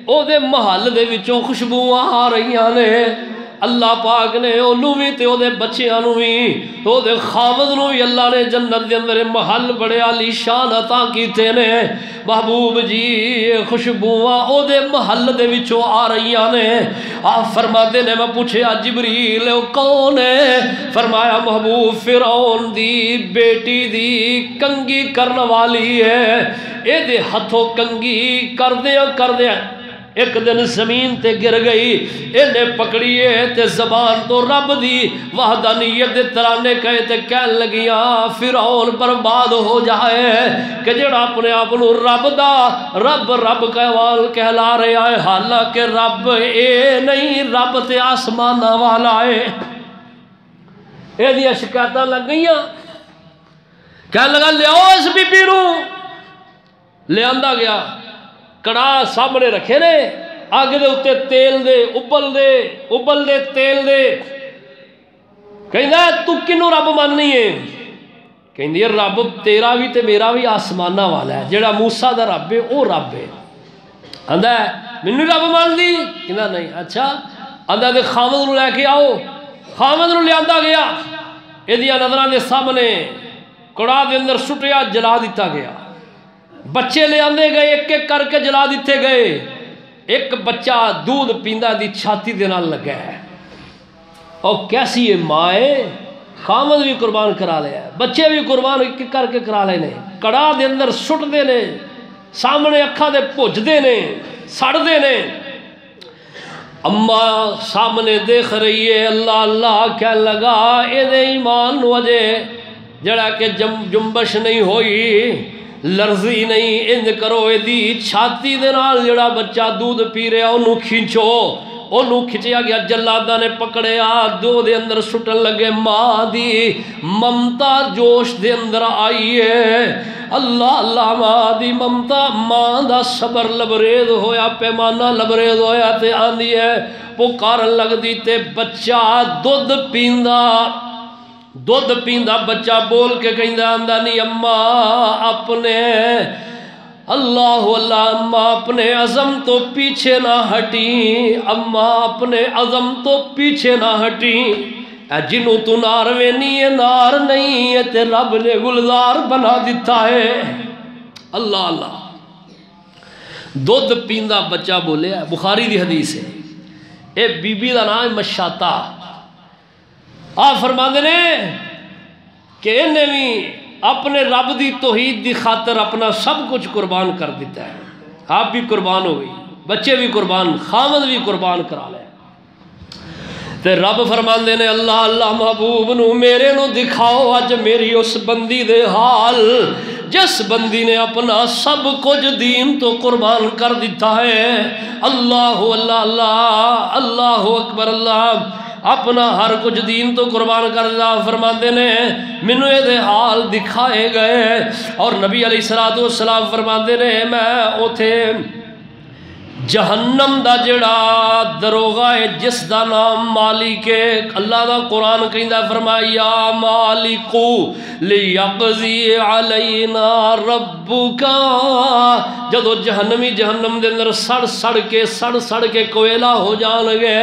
او دے محل دے وچوں خوشبوواں آ رہیاں نے. اللہ پاک نے انہوں بھی تے او دے بچیاں نو بھی او دے خاوند نو بھی اللہ نے جنت دے اندر محل بڑے عالی شان عطا کیتے نے. محبوب جی خوشبوواں او دے محل دے وچوں آ رہیاں نے. آپ فرماتے نے میں پوچھیا جبریل او کون ہے؟ فرمایا محبوب فرعون دی بیٹی دی کنگھی کرن والی ہے. اے دے ہتھوں کنگھی کردیاں ایک دن زمین تے گر گئی. انہیں پکڑیے تے زبان تو رب دی وحدانیت دے ترانے کہے تے کہن لگیاں فرعون برباد ہو جائے کہ جڑا اپنے آپ نو رب دا رب کہوال کہلا رہا ہے، حالانکہ رب اے نہیں، رب تے آسمانہ والا ہے. اے دیا شکایتاں لگ گئیاں. کہنے لگا لے آؤ اس بی بی نو. لے آندا گیا، کڑا سامنے رکھے نے، آگے دے اتے تیل دے ابل دے تیل دے. کہندا تو کنوں رب ماننی ہے؟ کہندی رب تیرا بھی تے میرا بھی آسمانہ والا ہے، جڑا موسیٰ دا رب ہے او رب ہے. آندا ہے مینوں رب مان دی؟ کہندا نہیں. اچھا آندا دے خاوند نو لے کے آؤ. خاوند نو لے آندا گیا، ایدیاں نظراں دے سامنے کڑا دے اندر سٹیا جلا دیتا گیا. بچے لے آندے گئے ایک ایک کر کے جلا دیتے گئے. ایک بچہ دودھ پیندا دی چھاتی دے نال لگا ہے. اور کیسی یہ ماں ہے، خامد بھی قربان کرا لیا، بچے بھی قربان کر کے کرا لے نے. کڑا دے اندر سٹ دے نے، سامنے اکھاں دے پوج دے نے، سڑ دے نے. اماں سامنے دیکھ رہی ہے، اللہ اللہ کہہ لگا اے دے ایمان وجہ جڑا کہ جنبش نہیں ہوئی، لرزی نہیں. انج کرو اے دی چھاتی دے نال جڑا بچہ دودھ پی رہا انہوں کھینچو. انہوں کھچیا گیا، جلادہ نے پکڑیا، دو دے اندر سٹن لگے. ماں دی ممتا جوش دے اندر آئی ہے. اللہ اللہ ماں دی ممتا، ماں دا صبر لبریز ہویا، پیمانہ لبریز ہویا تے آندی ہے پکارن لگ دی تے بچہ دودھ پیندا بچہ بول کے کہندا آندا نہیں اماں اپنے اللہ اللہ اماں اپنے عزم تو پیچھے نہ ہٹی، اماں اپنے عزم تو پیچھے نہ ہٹی. اے جنوں تو نار وینی ہے نار نہیں ہے تے رب نے گلزار بنا دیتا ہے. اللہ اللہ دودھ پیندا بچہ بولے. بخاری دی حدیث ہے. اے بی بی دا نام مشاطہ. آپ فرماندے نے کہ انہیں بھی اپنے رب دی توحید دی خاطر اپنا سب کچھ قربان کر دیتا ہے. آپ بھی قربان ہو گئی، بچے بھی قربان، خامد بھی قربان کرا لے. تے رب فرماندے نے اللہ اللہ محبوب نو میرے نو دکھاؤ اج میری اس بندی دے حال جس بندی نے اپنا سب کچھ دین تو قربان کر دیتا ہے. اللہ اللہ اللہ اللہ اکبر. اللہ اپنا ہر کچھ دین تو قربان کر دیا. فرماندے نے مینوں اے دے حال دکھائے گئے اور نبی علیہ السلام فرماندے نے میں اوتھے جہنم دا جڑا دروغہ ہے جس دا نام مالک ہے، اللہ دا قرآن کہندا فرمایا یا مالکو لیقضی علینا ربک، جدو جہنمی جہنم دے اندر سڑ کے کوئلہ ہو جان گے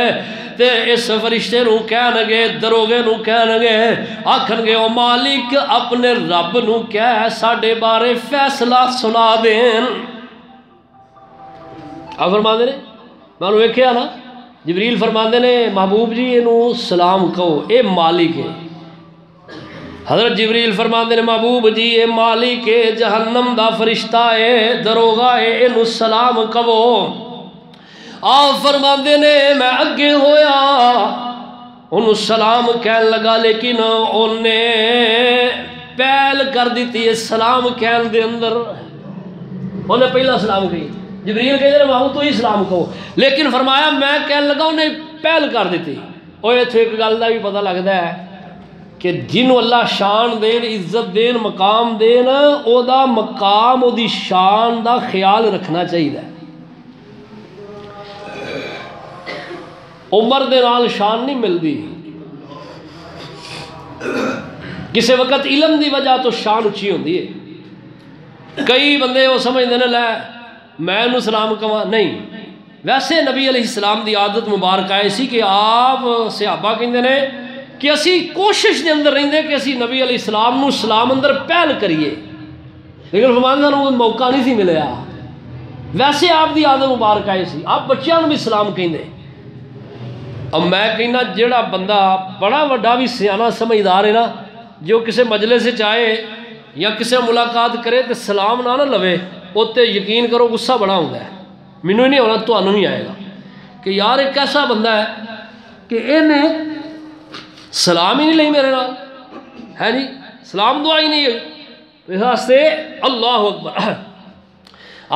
تے اس فرشتے نو کہن گے، دروغے نو کہن گے، آکھن گے او مالک اپنے رب نو کہہ ساڈے بارے فیصلہ سنا دین۔ آپ فرماندے نے میں انہوں ویکھیا نا، جبریل فرماندے نے محبوب جی انہوں سلام کہو، اے مالک ہے۔ حضرت جبریل فرماندے نے محبوب جی اے مالک ہے، جہنم دا فرشتہ ہے، دروغہ ہے، انہوں سلام کہو۔ آپ فرماندے نے میں اگے ہویا انہوں سلام کہن لگا، لیکن انہیں پہل کر دیتی ہے سلام کہن دے اندر، انہیں پہلا سلام کہی، جبریل کہتے ہیں محبوب تو ہی سلام کہو، لیکن فرمایا میں کہنے لگا انہیں پہل کر دیتی۔ اور اتنے ایک گل کا بھی پتہ لگتا ہے کہ جنہوں اللہ شان دین، عزت دین، مقام دین، او دا مقام او دی شان دا خیال رکھنا چاہیے۔ عمر دے نال شان نہیں ملتی، کسی وقت علم دی وجہ تو شان اچھی ہوتی ہے۔ کئی بندے وہ سمجھتے ہیں لے میں انہوں سلام کہاں، نہیں، ویسے نبی علیہ السلام دی عادت مبارک آئے سی کہ آپ صحابہ کہندے نے کہ اسی کوشش دے اندر رہندے کہ اسی نبی علیہ السلام نو سلام اندر پہل کریے، لیکن فرماندہ نو موقع نہیں سی ملیا۔ ویسے آپ دی عادت مبارک آئے سی، آپ بچیاں نو بھی سلام کہندے۔ اب میں کہنا جیڑا بندہ بڑا وڈا بھی سیانہ سمجھدار ہے نا، جو کسی مجلس سے چاہے یا کسی ملاقات کرے تو سلام نہ لوے، اوتے یقین کرو غصہ بڑا ہوتا ہے، مینوں ہی نہیں ہونا تو انہوں نہیں آئے گا کہ یار ایک ایسا بندہ ہے کہ انہیں سلام ہی نہیں لئی میرے نال، ہے جی سلام دعا ہی نہیں ہوئی، اس واسطے اللہ اکبر۔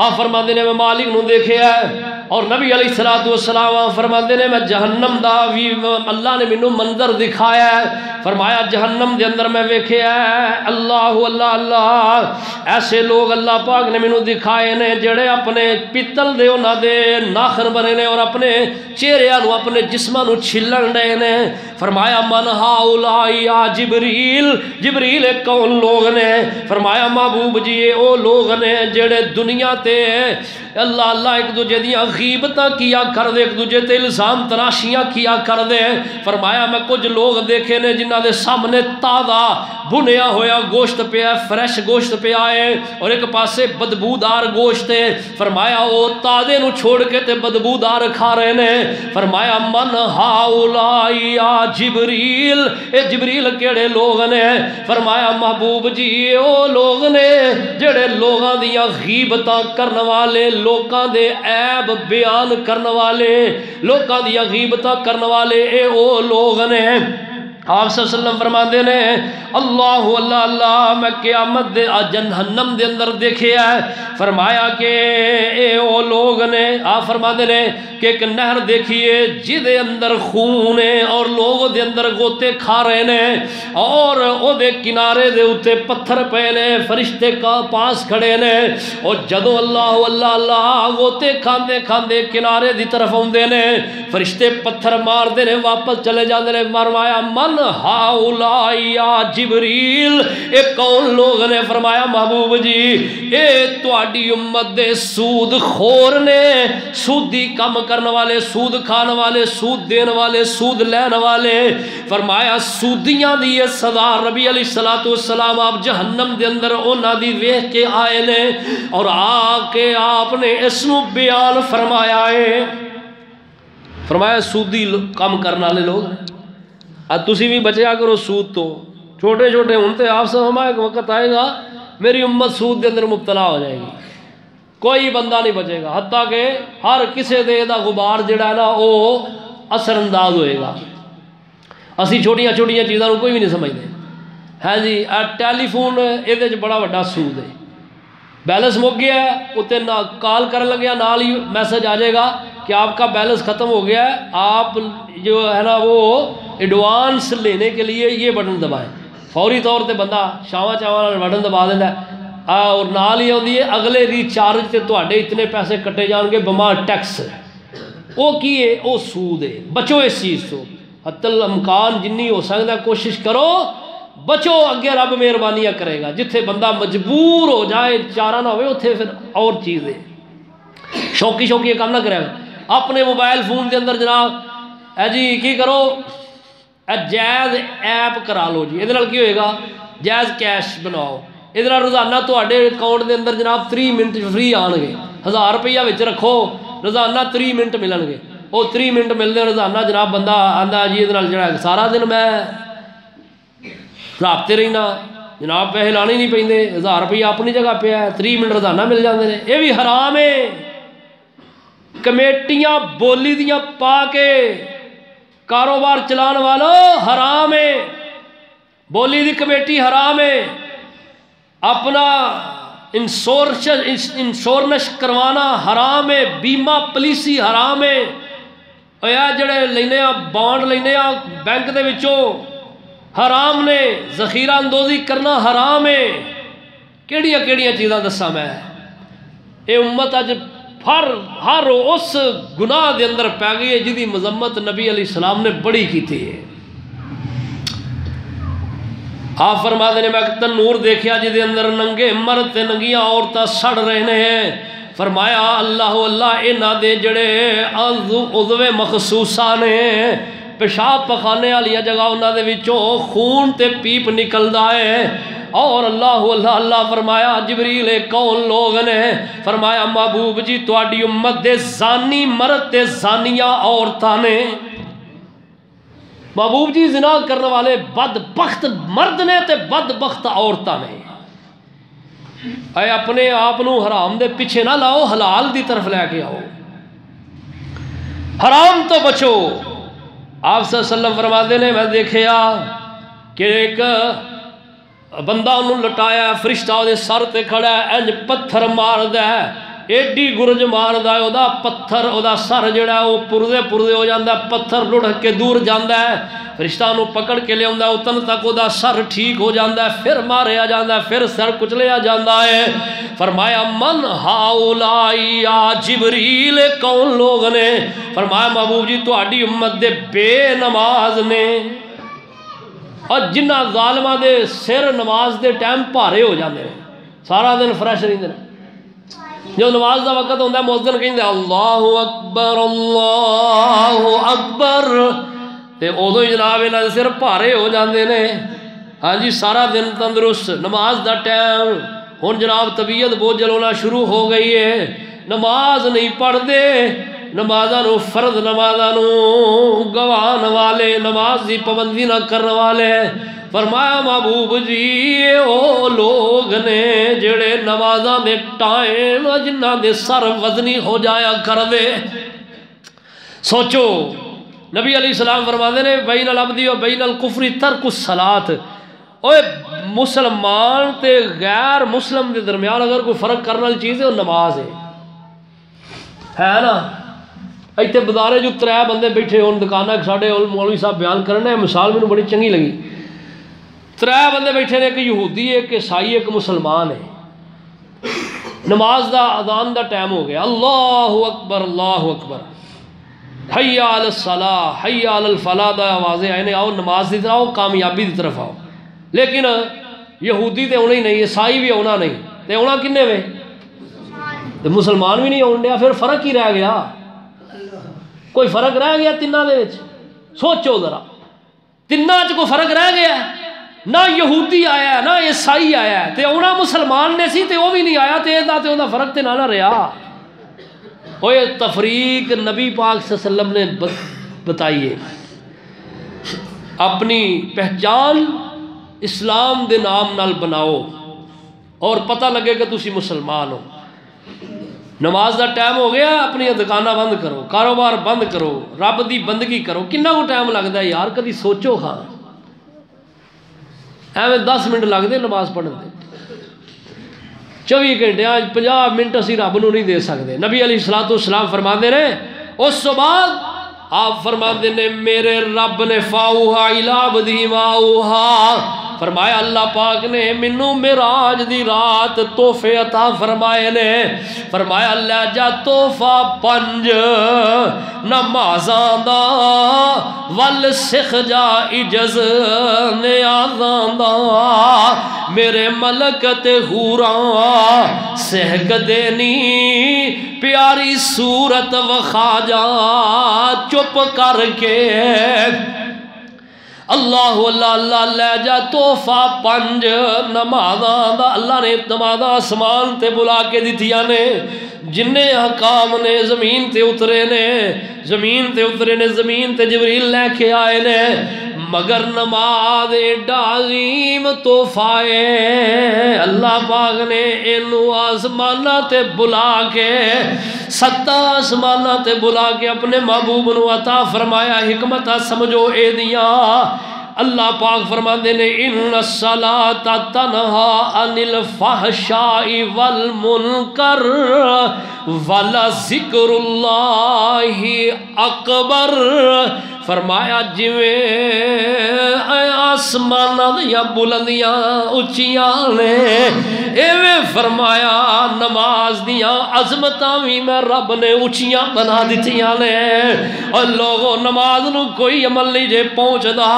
آپ فرماندے نے میں مالک نو دیکھے ہے، اور نبی علیہ السلام فرماندے نے میں جہنم دا بھی اللہ نے مینوں منظر دکھایا ہے، فرمایا جہنم دے اندر میں ویکھے ہے اللہ اللہ اللہ ایسے لوگ اللہ پاک نے مینوں دکھائے نے جڑے اپنے پتل دے انہاں دے ناخن بنے نے اور اپنے چہرے نو اپنے جسماں نو چھلن ڈے نے۔ فرمایا من ہاؤلائی یا جبریل، جبریل کون لوگ نے؟ فرمایا محبوب جی او لوگ نے جڑے دنیا تے اللہ اللہ ایک دوجے دیاں غیبتاں کیا کر دے، ایک دوجے تے الزام تراشیاں کیا کر دے۔ فرمایا میں کچھ لوگ دیکھے نے جنہاں دے سامنے تازہ بھنیا ہویا گوشت پیا ہے، فریش گوشت پیا ہے، اور ایک پاسے بدبودار گوشت ہے۔ فرمایا او تازے نو چھوڑ کے تے بدبودار کھا رہے نے۔ فرمایا من ہاؤلائی یا جبریل، اے جبریل کیڑے لوگ نے؟ فرمایا محبوب جی او لوگ نے جڑے لوگاں دیاں غیبتاں کرن والے، لوکاں دے عیب بیان کرن والے، لوکاں دیاں غیبتاں کرن والے، اے او لوگ نے۔ آپ صلی اللہ علیہ وسلم فرماندے نے اللہ اللہ اللہ میں قیامت دے جہنم دے اندر دیکھے ہے، فرمایا کہ اے او لوگ نے، آپ فرماندے نے کہ ایک نہر دیکھیے جدے اندر خون ہے اور لوگ دے اندر گوتے کھا رہے نے، اور او دے کنارے دے اتے پتھر پے نے، فرشتے کا پاس کھڑے نے، اور جدو اللہ اللہ اللہ گوتے کھاندے کھاندے کنارے دی طرف آندے نے، فرشتے پتھر مار دے نے واپس چلے جاندے نے۔ فرمایا من ہاؤلائی یا جبریل، اے کون لوگ نے؟ فرمایا محبوب جی اے تواڈی امت دے سود خور نے، سودی کم کرنے والے، سود کھان والے، سود دین والے، سود لین والے۔ فرمایا سودیاں دی یہ سزا نبی علیہ السلام آپ جہنم دے اندر انہاں دی ویکھ کے آئے نے، اور آ کے آپ نے اس نو بیان فرمایا ہے۔ فرمایا سودی کم کرنے والے لوگ ہیں، تسی بھی بچیا کرو سود تو، چھوٹے چھوٹے ہونتے آپ سے ہمارا ایک وقت آئے گا میری امت سود دے اندر مبتلا ہو جائے گی، کوئی بندہ نہیں بچے گا، حتیٰ کہ ہر کسے دے دا غبار جڑا ہے نا وہ اثر انداز ہوئے گا۔ اسی چھوٹیاں چھوٹیاں چیزاں کو کوئی بھی نہیں سمجھتے، ہے جی ٹیلی فون یہ بڑا بڑا سود ہے، بیلنس مک گیا ہے اتنے نہ کال کرنے لگیا نال ہی میسج آ جائے گا کہ آپ کا بیلنس ختم ہو گیا ہے، آپ جو ہے نا وہ ایڈوانس لینے کے لیے یہ بٹن دبائیں، فوری طور پہ بندہ شاواں چاواں بٹن دبا دیتا ہے، اور نال ہی آتی ہے اگلے ریچارج سے تواڈے اتنے پیسے کٹے جان گے بما ٹیکس. وہ کی ہے؟ وہ سود ہے. بچو اس چیز تو، حتی الامکان جنی ہو سکتا کوشش کرو بچو، اگے رب مہربانیاں کرے گا. جتھے بندہ مجبور ہو جائے چارہ نہ ہوئے اتھے پھر اور چیز ہے. شوقی یہ کام نہ کرے گا. اپنے موبائل فون کے اندر جناب جی کی کرو جائز ایپ کرا لو جی. یہ کی ہوئے گا؟ جائز کیش بناؤ. یہ روزانہ تے اکاؤنٹ کے اندر جناب 3 منٹ فری آن گے. 1000 روپیہ رکھو، روزانہ 3 منٹ ملن گے. وہ 3 منٹ ملتے روزانہ جناب بندہ آتا جی یہ سارا دن میں رابطے رہنا جناب، پیسے لانے نہیں پہ. 1000 روپیہ اپنی جگہ پہ ہے، 3 منٹ روزانہ مل جاتے ہیں. یہ بھی حرام ہے. کمیٹیاں بولی دیاں پا کے کاروبار چلان والوں حرام ہے. بولی دی کمیٹی حرام ہے. اپنا انشورنس کروانا حرام ہے. بیمہ پالیسی حرام ہے. جڑے لینے بانڈ لینے بینک دے وچوں حرام نے. ذخیرہ اندوزی کرنا حرام ہے. کیڑیاں چیزاں دساں میں. اے امت اج ہر اس گناہ دے اندر پی گئی ہے جدی مذمت نبی علیہ السلام نے بڑی کی تھی. آپ فرما دے میں ایک تنور دیکھیا جدے اندر ننگے مرد تے ننگیاں عورتاں سڑ رہے ہیں. فرمایا اللہ انہاں دے جڑے عضو مخصوصہ نے پیشاب پخانے والی جگہ انہاں دے وچوں خون تے پیپ نکلدا ہے. اور اللہ فرمایا جبریل کون لوگ نے؟ فرمایا محبوب جی تواڈی امت دے زانی مرد تے زانیاں عورتاں نے. محبوب جی زنا کرنے والے بدبخت مرد نے تے بدبخت عورتاں نے. اے اپنے آپ حرام دے پیچھے نہ لاؤ، حلال دی طرف لے کے آؤ. حرام تو بچو. آپ صلی اللہ علیہ وسلم فرماتے نے میں دیکھیا کہ ایک بندہ انہوں لٹایا، فرشتہ دے سر تے کھڑا ہے، انج پتھر مار دا ہے، ایڈی گرج مار دا ہے، او دا پتھر او دا سر جڑا ہے وہ پردے ہو جاندہ ہے، پتھر لڑھ کے دور جاندہ ہے. فرشتہ انہوں پکڑ کے لے ہوندہ ہے، اتن تک او دا سر ٹھیک ہو جاندہ ہے، پھر مارے آ جاندہ ہے، پھر سر کچلے آ جاندہ ہے. فرمایا من ہاؤلائی یا جبریل کون لوگ نے؟ فرمایا محبوب جی تو آڈی امت دے بے نماز نے. اور جنہ ظالمہ دے سر نماز دے ٹائم پارے ہو جاندے ہیں، سارا دن فریش رہندے ہیں. جو نماز دا وقت ہوندہ ہے مؤذن کہندے اللہ اکبر اللہ اکبر، تے ادو ہی جناب انہاں دے سر پارے ہو جاندے نے. ہاں جی سارا دن تندرست. نماز دا ٹائم ہن جناب طبیعت بوجھل ہونا شروع ہو گئی ہے، نماز نہیں پڑھ دے. نمازانو فرض نمازانو گوان والے، نماز دی پابندی نہ کرنے والے. فرمایا محبوب جی او لوگ نے جڑے نمازاں دے ٹائم جنہ دے سر وزنی ہو جایا کر دے. سوچو نبی علیہ السلام فرماتے نے بین العبد و بین الکفر ترک الصلاۃ. اوے مسلمان تے غیر مسلم دے درمیان اگر کوئی فرق کرنے والی چیز ہے وہ نماز ہے نا. ایتھے بازارے جو 3 بندے بیٹھے ہون دکانہ ساڈے مولوی صاحب بیان کرنا ہے، مثال مینوں بڑی چنگی لگی. 3 بندے بیٹھے نے، ایک یہودی ہے، ایک عیسائی، ایک مسلمان ہے. نماز دا اذان دا ٹائم ہو گیا، اللہ اکبر اللہ اکبر، حی علی الصلاۃ حی علی الفلاح دا آوازیں آئے نے، آؤ نماز دی طرف آؤ، کامیابی دی طرف آؤ. لیکن یہودی تے ہونا ہی نہیں، عیسائی بھی ہونا نہیں، تے ہونا کنے وے؟ تے مسلمان بھی نہیں ہون دیا. پھر فرق ہی رہ گیا؟ کوئی فرق رہ گیا تیناں دے وچ؟ سوچو ذرا، تیناں وچ کوئی فرق رہ گیا؟ نہ یہودی آیا نہ عیسائی آیا، تے اونا مسلمان نے سی تے وہ بھی نہیں آیا، تے دا تے اوندا فرق تے نہ رہا. وہ تفریق نبی پاک صلی اللہ علیہ وسلم نے بتائیے. اپنی پہچان اسلام دے نام نال بناؤ اور پتہ لگے کہ تسی مسلمان ہو. نماز دا ٹائم ہو گیا، اپنی دکانہ بند کرو، کاروبار بند کرو، رب دی بندگی کرو. کنا کو ٹائم لگتا ہے یار؟ کدی سوچو ہاں. ایویں 10 منٹ لگتے نماز پڑھن دے، 24 گھنٹے 50 منٹ اسی رب نو نہیں دے سکتے. نبی علیہ الصلوۃ والسلام فرماتے نے اس تو بعد آپ فرماتے نے میرے رب نے فاؤہا الی عبدی ما اوہا. فرمایا اللہ پاک نے مینوں معراج دی رات تحفے عطا فرمائے نے، فرمایا لے جا تحفہ 5 نمازاں دا ول سکھ جا عجز نیازاں دا، میرے ملک تے حوراں سہک دینی پیاری صورت وخا جا، چپ کر کے اللہ اللہ اللہ لے جا تحفہ 5 نمازاں دا۔ اللہ نے نمازاں آسمان تے بلا کے دتیاں نے، جننے حکام نے زمین تے اترے نے، زمین تے اترے نے، زمین تے جبریل لے کے آئے نے، مگر نماز ایڈا عظیم تحفہ ہے، اللہ پاک نے اینو آسمانہ تے بلا کے 7 آسمانہ تے بلا کے اپنے محبوب نو عطا فرمایا۔ حکمت سمجھو اے دیاں، اللہ پاک فرماندے نے ان الصلاۃ تنہا عن الفحشاء والمنکر ولذکر اللہ اکبر، فرمایا جویں آسماناں دیا بلندیاں اچیاں نے، ایویں فرمایا نماز دیاں عظمتاں بھی میں رب نے اچیاں بنا دتیاں نے۔ اور لوگوں نماز نو کوئی عمل نہیں جے پہنچدا،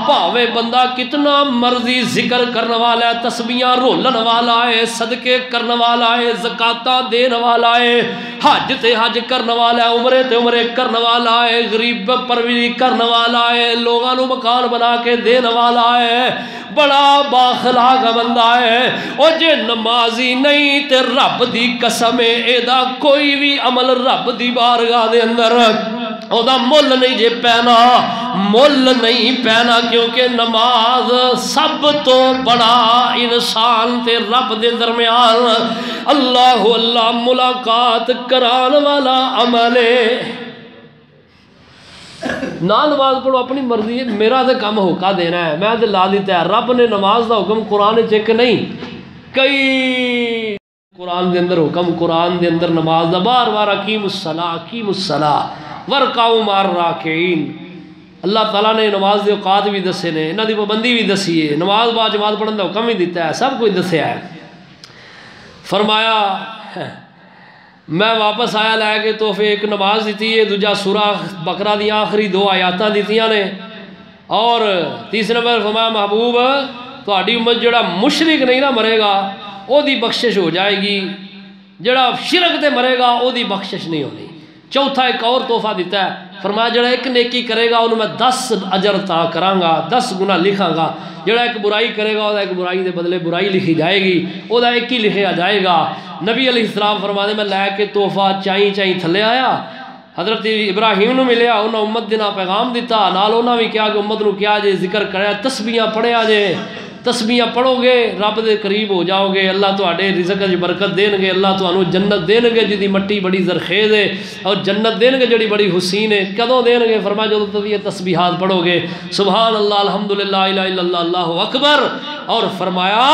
پاوے بندہ کتنا مرضی ذکر کرنے والا ہے، تسبیحاں رولن والا ہے، صدقے کرنے والا ہے، زکاتاں دین والا ہے، حج تے حج کرنے والا ہے، عمرے تے عمرے کرنے والا ہے، غریب پروری کرنے والا ہے، لوگاں نو مکان بنا کے دین والا ہے، بڑا باخلاق بندہ ہے۔ اور جے نمازی نہیں تے رب دی قسم ہے اے دا کوئی بھی عمل رب دی بارگاہ دے اندر او دا مل نہیں جے پینا، مل نہیں پینا، کیونکہ نماز سب تو بڑا انسان تے رب دے درمیان اللہ اللہ ملاقات کران والا عمل ہے۔ نہ نماز پڑھو اپنی مرضی ہے، میرا تو کم ہوکا دینا ہے، میں تو لا دیتا ہے۔ رب نے نماز دا حکم قرآن چیک نہیں، کئی قرآن دے اندر حکم، قرآن دے اندر نماز دا بار بار اقیم الصلاۃ اقیم الصلاۃ ورکعوا مع الراکعین۔ اللہ تعالیٰ نے نماز دے اوقات بھی دسے نے، انہاں دی پابندی بھی دسی ہے، نماز با جماعت پڑھن دا حکم بھی دیتا ہے، سب کچھ دسیا ہے۔ فرمایا میں واپس آیا لے کے تحفے، ایک نماز دیتی ہے، دوجا سورہ بقرہ دی آخری 2 آیاتاں دیتیاں نے، اور تیسرے نمبر فرمایا محبوب تہاڈی امت جڑا مشرک نہیں نہ مرے گا او دی بخشش ہو جائے گی، جڑا شرک تے مرے گا او دی بخشش نہیں ہونی۔ چوتھا ایک اور تحفہ دیتا ہے، فرمایا جڑا ایک نیکی کرے گا انہوں میں 10 اجر عطا کراں گا، 10 گناہ لکھاں گا، جڑا ایک برائی کرے گا او دا ایک برائی دے بدلے برائی لکھی جائے گی، او دا ایک ہی لکھیا جائے گا۔ نبی علیہ السلام فرماتے میں لے کے تحفہ چائیں تھلے آیا، حضرت ابراہیم نو ملیا، انہوں امت دینا پیغام دیتا، نال انہوں بھی کیا کہ امت نو کیا جے ذکر کریا، تسبیحاں پڑھیا جے، تسبیحاں پڑھو گے رب دے قریب ہو جاؤ گے، اللہ تواڈے رزق وچ برکت دین گے، اللہ تانوں جنت دین گے جدی مٹی بڑی زرخیز ہے، اور جنت دین گے جڑی بڑی حسین ہے۔ کدوں دین گے؟ فرمایا جدوں تسی یہ تسبیحات پڑھو گے، سبحان اللہ الحمدللہ الہ الا اللہ اللہ اکبر۔ اور فرمایا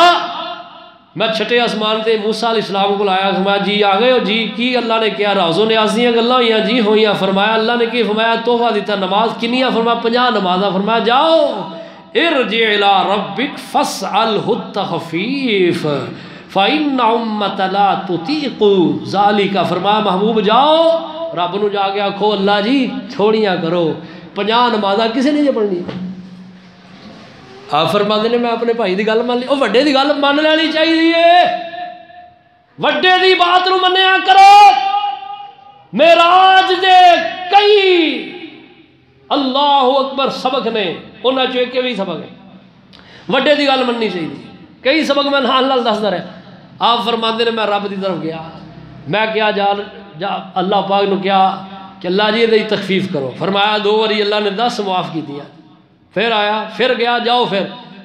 میں چھٹے آسمان تے موسیٰ علیہ السلام کو لایا، فرمایا جی آ گئے ہو جی، کی اللہ نے کیا راز و نیاز دیاں گلاں ہوئیاں جی ہوئیاں، فرمایا اللہ نے کی، فرمایا تحفہ دیتا نماز کنیاں، فرمایا 50 نمازاں، فرمایا جاؤ ارجع الى ربک فاسألہ التخفیف فإن امت لا تطیق ذالک، فرمایا محبوب جاؤ رب نو جا کے آکھو اللہ جی چھوڑیاں کرو، 50 نمازاں کسی نہیں پڑھنی۔ آپ فرماندے نے میں اپنے بھائی دی گل مان لی، او وڈے دی گل مان لینی چاہیے، وڈے دی بات نو منیا کرو۔ معراج دے کئی اللہ اکبر سبق نے، انہاں چوں ایک بھی سبق ہے، وڈے دی گل مننی چاہیے، کئی سبق میں نال نال دسدا رہا۔ آپ فرماندے نے میں رب دی طرف گیا، میں کیا جا اللہ پاک نو کیا کہ اللہ جی دی تخفیف کرو، فرمایا 2 واری اللہ نے 10 معاف کی دیا، پھر آیا پھر گیا جاؤ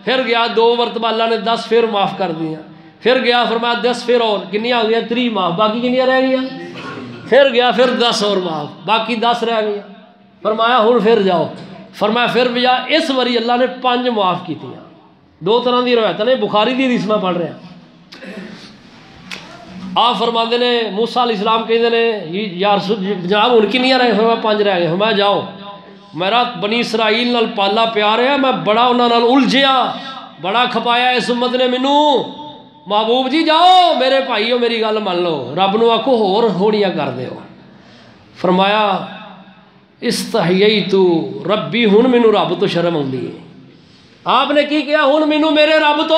پھر گیا 2 مرتبہ اللہ نے 10 پھر معاف کر دیا، پھر گیا فرمایا 10 پھر اور کنیاں ہو گیا 30 معاف، باقی کنیاں رہ گیا، پھر گیا پھر 10 اور معاف، باقی 10 رہ گیا، فرمایا ہن پھر جاؤ، فرمایا پھر بھی جا، اس واری اللہ نے 5 معاف کی تھیاں۔ 2 طرح دی روایت نے، بخاری دی حدیث میں پڑھ رہے ہیں۔ آپ فرماندے نے موسیٰ علیہ السلام کہندے نے یا رسول جناب ہن کنیاں رہ گئے؟ فرمایا 5 رہ گئے، فرمایا جاؤ میرا بنی اسرائیل نال پالا پیار ہے، میں بڑا انہاں نال الجھیا، بڑا کھپایا اس امت نے مینوں، محبوب جی جاؤ میرے بھائیو میری گل مان لو، رب نو آکھو ہور ہوڑیاں کر دیو۔ فرمایا استحییت ربی، ہن مینوں رب تو شرم آندی ہے۔ آپ نے کی کیا؟ ہن مینوں میرے رب تو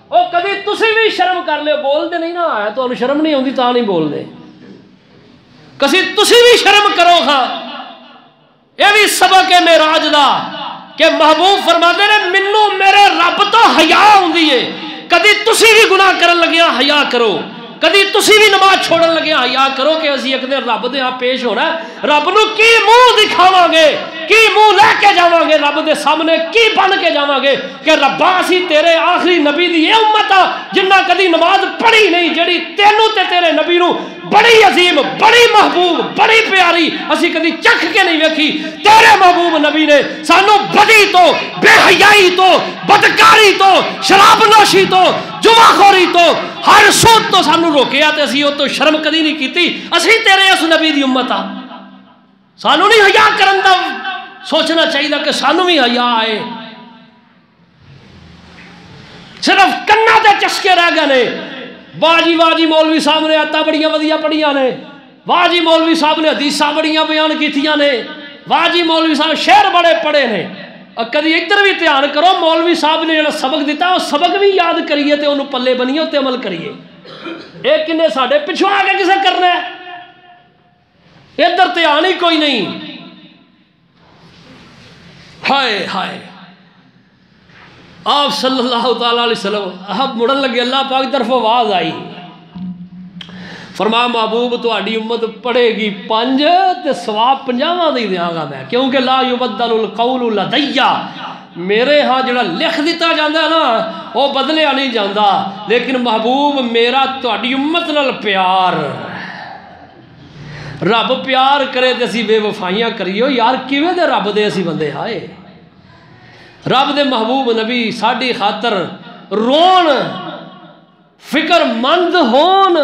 او کدی تسی بھی شرم کر لے، بول دے نہیں نا آیا تو شرم نہیں آندی تا نہیں بول دے، کسی تسی بھی شرم کرو ہاں۔ یہ بھی سبق ہے معراج دا کہ محبوب فرماتے نے مینوں میرے رب تو حیا ہوندی ہے، کدی تسی بھی گناہ کرن لگیا حیا کرو، کدی تسی بھی نماز چھوڑن لگیا حیا کرو کہ اسی ایک دن رب دے ہاں پیش ہونا ہے، رب نو کی منہ دکھاواں گے، کی منہ لے کے جاواں گے رب دے سامنے، کی بن کے جاواں گے کہ ربا اسی تیرے آخری نبی دی یہ امت آ جنہ کدی نماز پڑھی نہیں، جڑی تینوں تے تیرے نبی نو بڑی عظیم، بڑی محبوب، بڑی پیاری اسی کدی چکھ کے نہیں ویکھی، تیرے محبوب نبی نے سانو بدی تو، بے حیائی تو، بدکاری تو، شراب نوشی تو، جوا خوری تو، ہر سود تو سانو روکیا تے اسی او تو شرم کدی نہیں کیتی، اسی تیرے اس نبی دی امت آ، سانو نہیں حیا کرن دا سوچنا چاہیے کہ سانو بھی حیا آئے، صرف کنا دے چسکے رہ گئے نے، واہ جی مولوی صاحب نے آیتاں بڑیاں ودیاں پڑھیاں نے، واہ جی مولوی صاحب نے حدیثاں بڑیاں بیان کیتیاں نے، واہ جی مولوی صاحب شعر بڑے پڑھے نے، کدی ادھر بھی دھیان کرو مولوی صاحب نے جڑا سبق دیتا وہ سبق بھی یاد کریے تے انہوں پلے بنیے تے عمل کریے، ایک کنے ساڈے پچھوں آ کے کسے کرنا ہے، ادھر دھیان ہی کوئی نہیں۔ ہائے ہائے آپ صلی اللہ تعالیٰ علیہ وسلم اب مڑن لگے، اللہ پاک طرف آواز آئی، فرمایا محبوب تہاڈی امت پڑھے گی 5 تے ثواب 50 دی دیاں گا میں، کیونکہ لا یبدل القول لدی، میرے ہاں جڑا لکھ دیتا جاندہ ہے نا وہ بدلیا نہیں جاندہ، لیکن محبوب میرا تہاڈی امت نال پیار، رب پیار کرے تے اسی بے وفائیاں کریو یار، کیویں دے رب دے اسی بندے ہائے، رب دے محبوب نبی ساڈی خاطر رون، فکر مند ہون،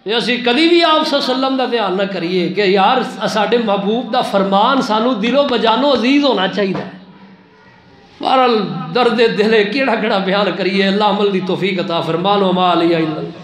یہ اسی کدی بھی آپ صلی اللہ علیہ وسلم دا دھیان نہ کریے کہ یار ساڈے محبوب دا فرمان سانو دلو بجانو عزیز ہونا چاہیے۔ بہرحال درد دل کیڑا کیڑا بیان کریے، اللہ عمل دی توفیق عطا فرمان، وما علیہ الا اللہ۔